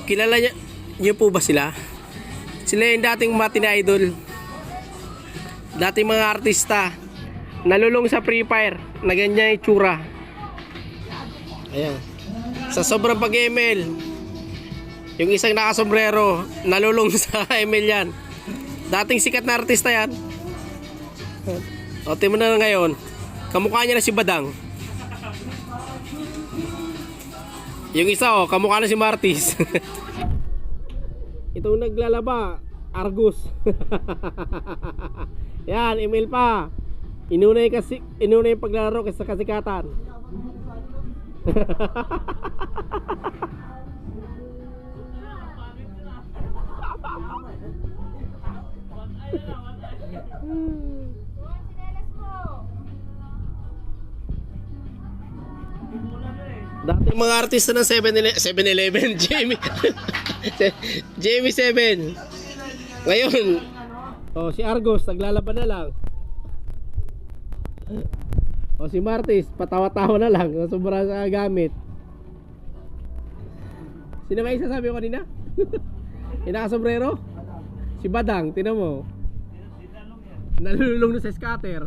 Kilala niyo po ba sila? Sila yung dating Mati na idol. Dating mga artista. Nalulong sa Free Fire. Na ganyan yung tsura. Ayan. Sa sobrang pag-ML. Yung isang nakasombrero. Nalulong sa ML yan. Dating sikat na artista yan. O, tingnan mo na ngayon. Kamukha niya na si Badang. Yung isa kamukha na si Martis. Itong naglalaba, Argus. Yan, email pa. Inuna yung paglalaro kaysa kasikatan. Dating mga artista ng 7-Eleven, Jamie 7. Ngayon, si Argos naglalaban na lang. Si Martis patawa-tawa na lang, sobrang gamit. Sino ba yung sasabi ko kanina? Inakasombrero? Si Badang, tinan mo. Nalululong na sa scatter.